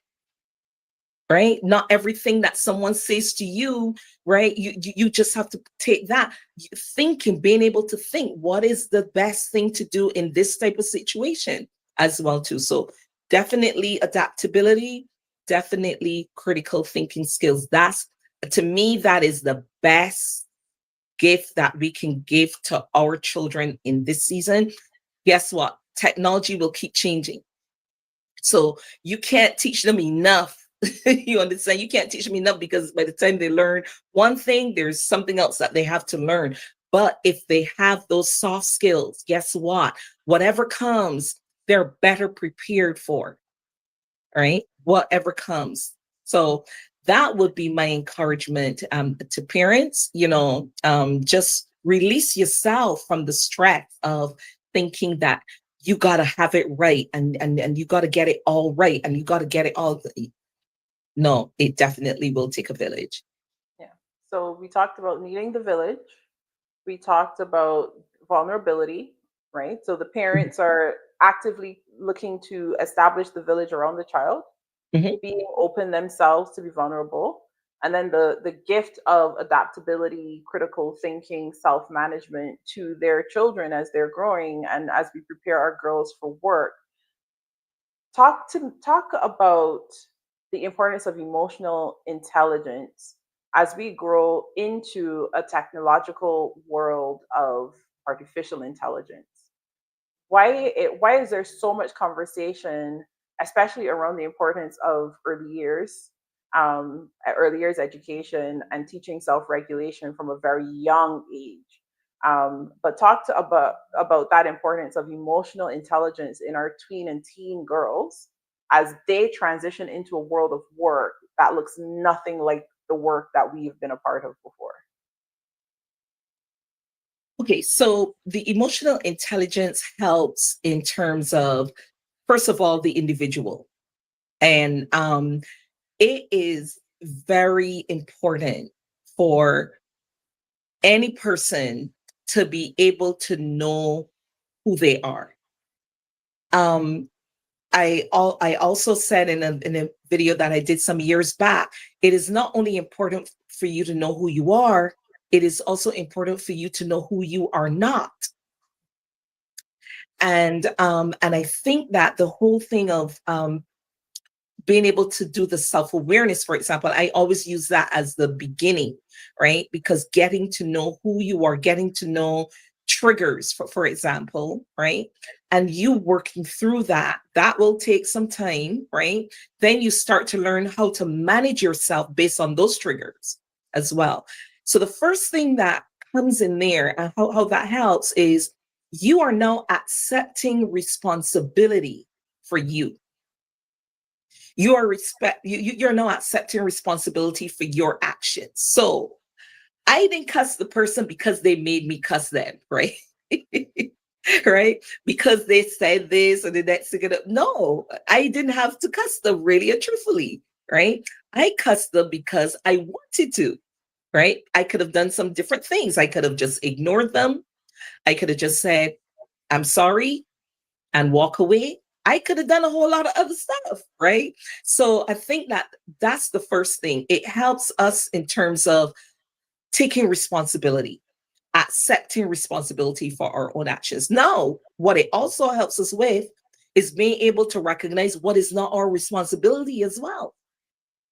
[SPEAKER 2] right? Not everything that someone says to you, right? You just have to take that thinking, being able to think what is the best thing to do in this type of situation as well too. So definitely adaptability, definitely critical thinking skills. That's, to me, that is the best gift that we can give to our children in this season. Guess what? Technology will keep changing. So you can't teach them enough You understand? You can't teach them enough, because by the time they learn one thing, there's something else that they have to learn. But if they have those soft skills, guess what? Whatever comes, they're better prepared for, right? Whatever comes. So that would be my encouragement to parents, just release yourself from the stress of thinking that you got to have it right, and you got to get it all right, and you got to get it all. No, it definitely will take a village.
[SPEAKER 1] Yeah. So we talked about needing the village. We talked about vulnerability, right? So the
[SPEAKER 2] Mhm.
[SPEAKER 1] parents are actively looking to establish the village around the child,
[SPEAKER 2] Mhm.
[SPEAKER 1] being open themselves to be vulnerable. And then the gift of adaptability, critical thinking, self management to their children as they're growing and as we prepare our girls for work. Talk about the importance of emotional intelligence as we grow into a technological world of artificial intelligence. Why is there so much conversation, especially around the importance of early years education and teaching self-regulation from a very young age? But talk to about that importance of emotional intelligence in our tween and teen girls as they transition into a world of work that looks nothing like the work that we've been a part of before.
[SPEAKER 2] Okay, so the emotional intelligence helps in terms of, first of all, the individual. And it is very important for any person to be able to know who they are. Um, I also said in a video that I did some years back, it is not only important for you to know who you are, it is also important for you to know who you are not. And I think that the whole thing of being able to do the self-awareness, for example, I always use that as the beginning, right? Because getting to know who you are, getting to know triggers, for example, right? And you working through that, that will take some time, right? Then you start to learn how to manage yourself based on those triggers as well. So the first thing that comes in there, and how that helps, is you are now accepting responsibility for you. You're now accepting responsibility for your actions. So I didn't cuss the person because they made me cuss them, right? Right? Because they said this and the next thing. No, I didn't have to cuss them, really and truthfully, right? I cussed them because I wanted to, right? I could have done some different things. I could have just ignored them. I could have just said, I'm sorry, and walk away. I could have done a whole lot of other stuff, right? So I think that that's the first thing. It helps us in terms of taking responsibility, accepting responsibility for our own actions. Now, what it also helps us with is being able to recognize what is not our responsibility as well,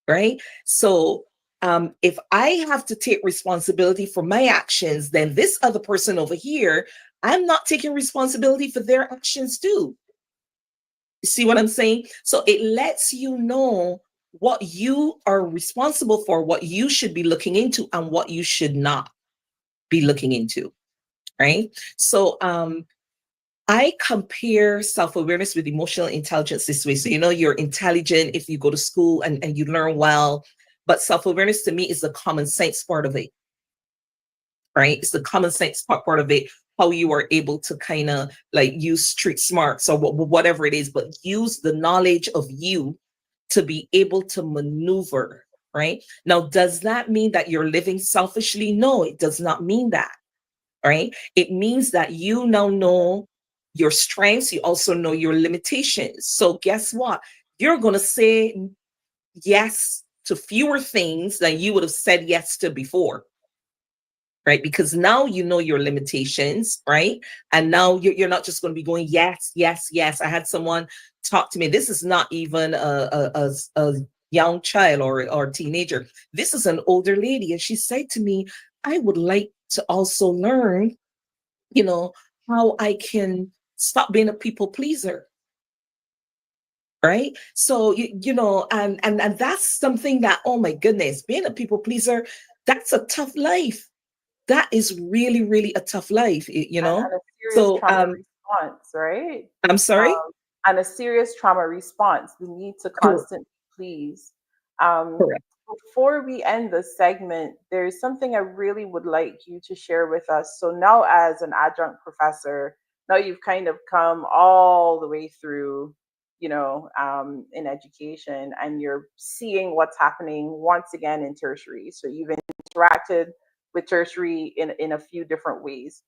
[SPEAKER 2] right? So if I have to take responsibility for my actions, then this other person over here, I'm not taking responsibility for their actions too. See what I'm saying? So it lets you know what you are responsible for, what you should be looking into, and what you should not be looking into. Right. So I compare self-awareness with emotional intelligence this way. So, you're intelligent if you go to school and you learn well, but self-awareness to me is the common sense part of it, right? It's the common sense part of it, how you are able to kind of like use street smarts or whatever it is, but use the knowledge of you to be able to maneuver, right? Now, does that mean that you're living selfishly? No, it does not mean that, right? It means that you now know your strengths, you also know your limitations. So, guess what? You're going to say yes to fewer things than you would have said yes to before, right? Because now you know your limitations, right? And now you're not just going to be going, yes, yes, yes. I had someone talk to me. This is not even a young child or teenager. This is an older lady. And she said to me, I would like to also learn, you know, how I can stop being a people pleaser, right? So and that's something that, oh my goodness, being a people pleaser, that's a tough life. That is really, really a tough life,
[SPEAKER 1] And a serious
[SPEAKER 2] So
[SPEAKER 1] trauma response, right?
[SPEAKER 2] I'm sorry.
[SPEAKER 1] And a serious trauma response, the need to
[SPEAKER 2] Correct.
[SPEAKER 1] constantly please. Um,
[SPEAKER 2] Correct.
[SPEAKER 1] Before we end the segment, there's something I really would like you to share with us. So now, as an adjunct professor, now you've kind of come all the way through, in education, and you're seeing what's happening once again in tertiary. So you've interacted with tertiary in a few different ways.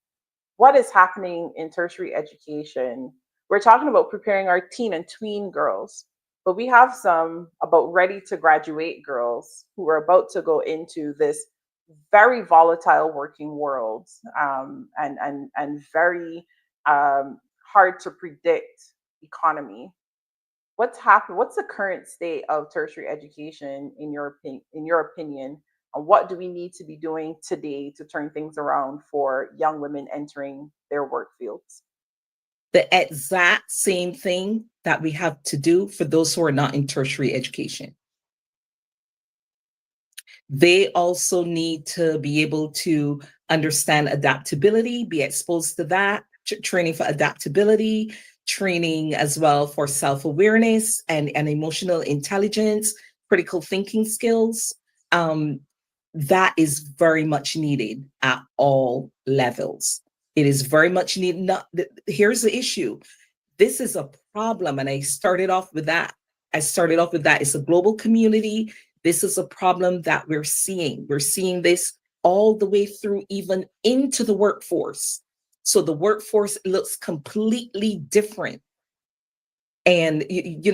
[SPEAKER 1] What is happening in tertiary education? We're talking about preparing our teen and tween girls, but we have some about ready to graduate girls who are about to go into this very volatile working world, and very hard to predict economy. What's happened? What's the current state of tertiary education in your opinion? And what do we need to be doing today to turn things around for young women entering their work fields?
[SPEAKER 2] The exact same thing that we have to do for those who are not in tertiary education. They also need to be able to understand adaptability, be exposed to that, training for adaptability, training as well for self-awareness and emotional intelligence, critical thinking skills. Um, that is very much needed at all levels. It is very much needed. Here's the issue. This is a problem. And I started off with that. It's a global community. This is a problem that we're seeing. We're seeing this all the way through, even into the workforce. So the workforce looks completely different. And,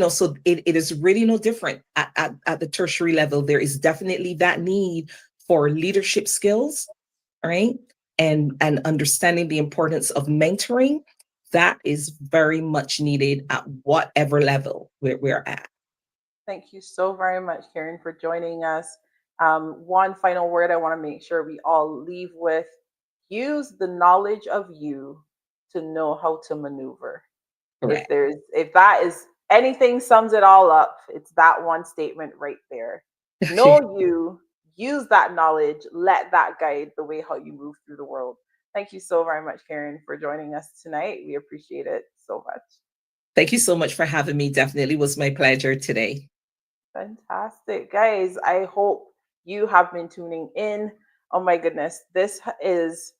[SPEAKER 2] so it is really no different at the tertiary level. There is definitely that need for leadership skills, right? And understanding the importance of mentoring. That is very much needed at whatever level we're at.
[SPEAKER 1] Thank you so very much, Karen, for joining us. One final word I want to make sure we all leave with: use the knowledge of you to know how to maneuver.
[SPEAKER 2] Correct.
[SPEAKER 1] If that is anything sums it all up, it's that one statement right there. Know you, use that knowledge, let that guide the way how you move through the world. Thank you so very much, Karen, for joining us tonight. We appreciate it so much.
[SPEAKER 2] Thank you so much for having me. Definitely was my pleasure today.
[SPEAKER 1] Fantastic. Guys, I hope you have been tuning in. Oh my goodness, this has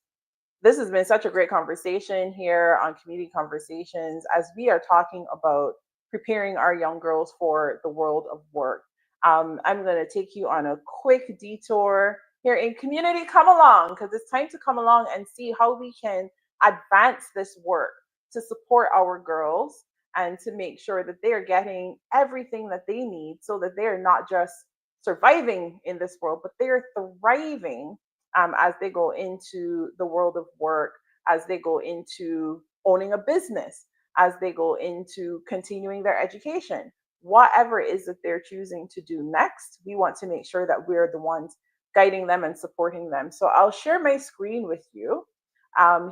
[SPEAKER 1] been such a great conversation here on Community Conversations as we are talking about preparing our young girls for the world of work. I'm going to take you on a quick detour here in Community. Come along, because it's time to come along and see how we can advance this work to support our girls and to make sure that they are getting everything that they need so that they're not just surviving in this world, but they're thriving as they go into the world of work, as they go into owning a business, as they go into continuing their education. Whatever it is that they're choosing to do next, we want to make sure that we're the ones guiding them and supporting them. So I'll share my screen with you.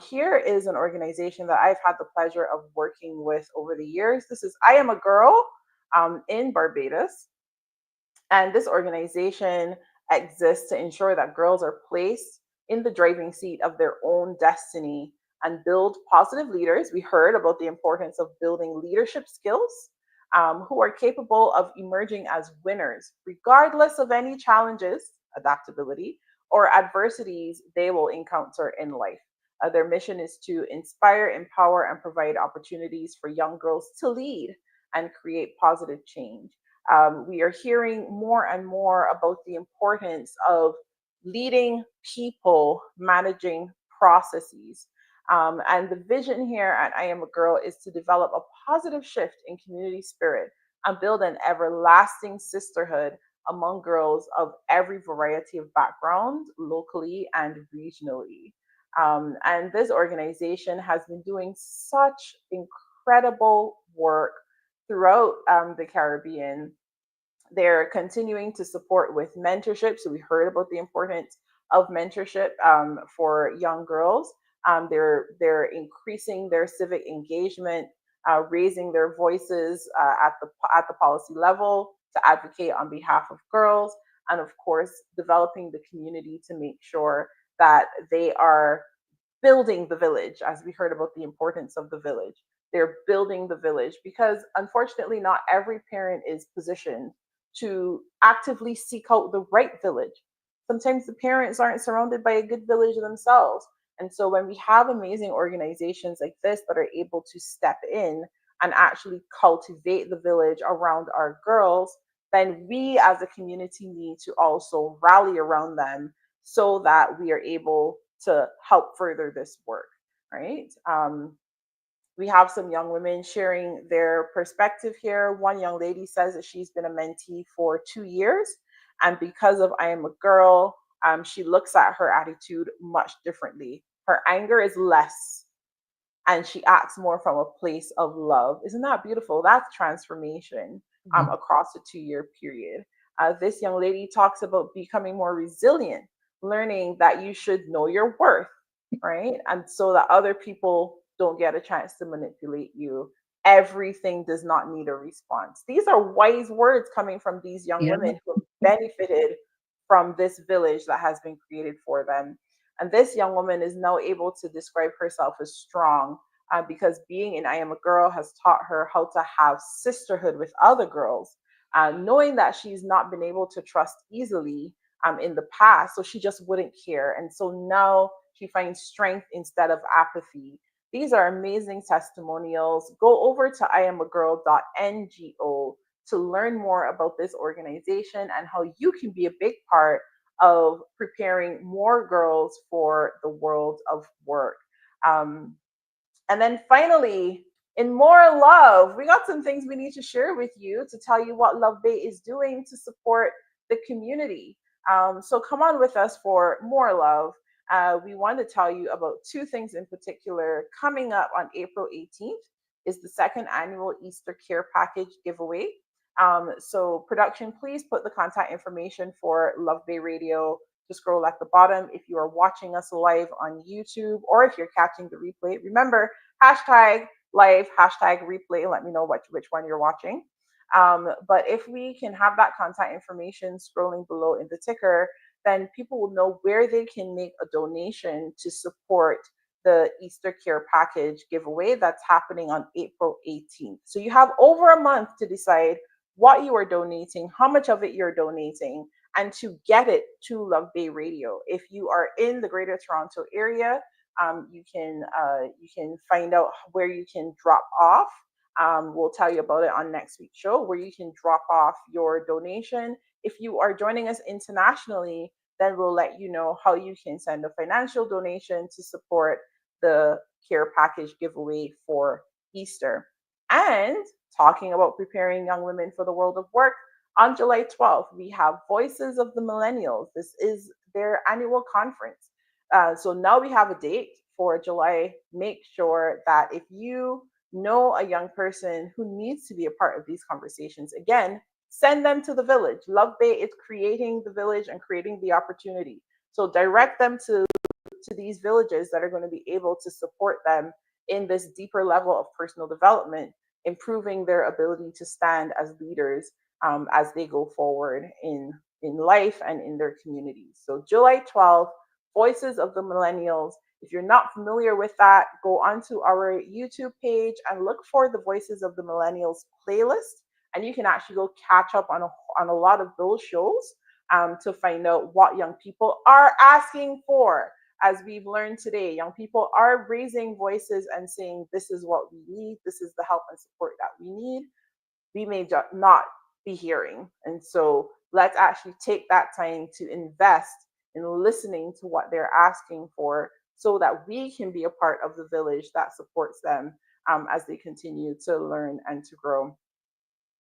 [SPEAKER 1] Here is an organization that I've had the pleasure of working with over the years. This is I Am a Girl in Barbados. And this organization exists to ensure that girls are placed in the driving seat of their own destiny and build positive leaders. We heard about the importance of building leadership skills, who are capable of emerging as winners, regardless of any challenges, adaptability, or adversities they will encounter in life. Their mission is to inspire, empower, and provide opportunities for young girls to lead and create positive change. We are hearing more and more about the importance of leading people, managing processes. And the vision here at I Am a Girl is to develop a positive shift in community spirit and build an everlasting sisterhood among girls of every variety of background, locally and regionally. And this organization has been doing such incredible work throughout the Caribbean. They're continuing to support with mentorship. So we heard about the importance of mentorship for young girls. They're increasing their civic engagement. raising their voices at the policy level to advocate on behalf of girls, and of course, developing the community to make sure that they are building the village, as we heard about the importance of the village. They're building the village because unfortunately, not every parent is positioned to actively seek out the right village. Sometimes the parents aren't surrounded by a good village themselves. And so when we have amazing organizations like this that are able to step in and actually cultivate the village around our girls, then we as a community need to also rally around them so that we are able to help further this work, right? We have some young women sharing their perspective here. One young lady says that she's been a mentee for 2 years, and because of I am a girl, she looks at her attitude much differently. Her anger is less, and she acts more from a place of love. Isn't that beautiful? That's transformation
[SPEAKER 2] Mhm.
[SPEAKER 1] across a 2 year period. This young lady talks about becoming more resilient, learning that you should know your worth, right? And so that other people don't get a chance to manipulate you. Everything does not need a response. These are wise words coming from these young
[SPEAKER 2] Yeah.
[SPEAKER 1] women who have benefited from this village that has been created for them. And this young woman is now able to describe herself as strong because being in I Am a Girl has taught her how to have sisterhood with other girls, knowing that she's not been able to trust easily in the past. So she just wouldn't care. And so now she finds strength instead of apathy. These are amazing testimonials. Go over to iamagirl.ngo to learn more about this organization and how you can be a big part of preparing more girls for the world of work. Um, and then finally, in more love, we got some things we need to share with you to tell you what Love Bay is doing to support the community. So come on with us for more love. We want to tell you about two things in particular. Coming up on April 18th is the second annual Easter Care Package giveaway. So production, please put the contact information for Love Bay Radio to scroll at the bottom. If you are watching us live on YouTube or if you're catching the replay, remember hashtag live, hashtag replay. Let me know which one you're watching. But if we can have that contact information scrolling below in the ticker, then people will know where they can make a donation to support the Easter Care Package giveaway that's happening on April 18th. So you have over a month to decide what you are donating, how much of it you're donating, and to get it to Love Bay Radio. If you are in the Greater Toronto area, you can find out where you can drop off. We'll tell you about it on next week's show, where you can drop off your donation. If you are joining us internationally, then we'll let you know how you can send a financial donation to support the care package giveaway for Easter. And talking about preparing young women for the world of work, on July 12th, we have Voices of the Millennials. This is their annual conference. So now we have a date for July. Make sure that if you know a young person who needs to be a part of these conversations, again, send them to the village. Love Bay is creating the village and creating the opportunity. So direct them to these villages that are going to be able to support them in this deeper level of personal development, improving their ability to stand as leaders as they go forward in life and in their communities. So July 12th, Voices of the Millennials. If you're not familiar with that, go onto our YouTube page and look for the Voices of the Millennials playlist, and you can actually go catch up on a lot of those shows to find out what young people are asking for. As we've learned today, young people are raising voices and saying, this is what we need, this is the help and support that we need. We may not be hearing. And so let's actually take that time to invest in listening to what they're asking for so that we can be a part of the village that supports them as they continue to learn and to grow.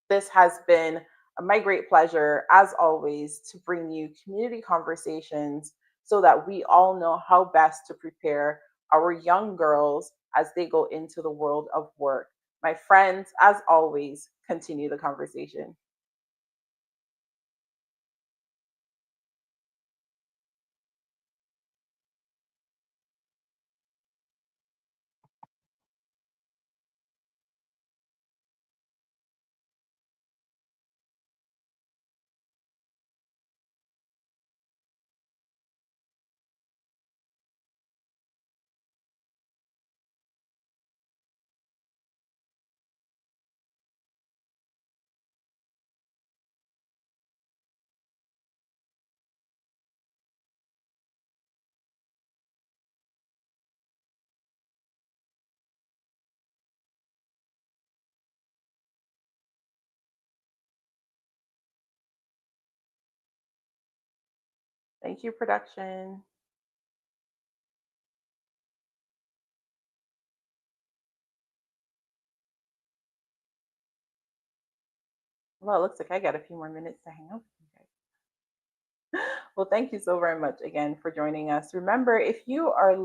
[SPEAKER 1] This has been my great pleasure, as always, to bring you community conversations so that we all know how best to prepare our young girls as they go into the world of work. My friends, as always, continue the conversation. Thank you, production. Well, it looks like I got a few more minutes to hang out with you guys. Well, thank you so very much again for joining us. Remember, if you are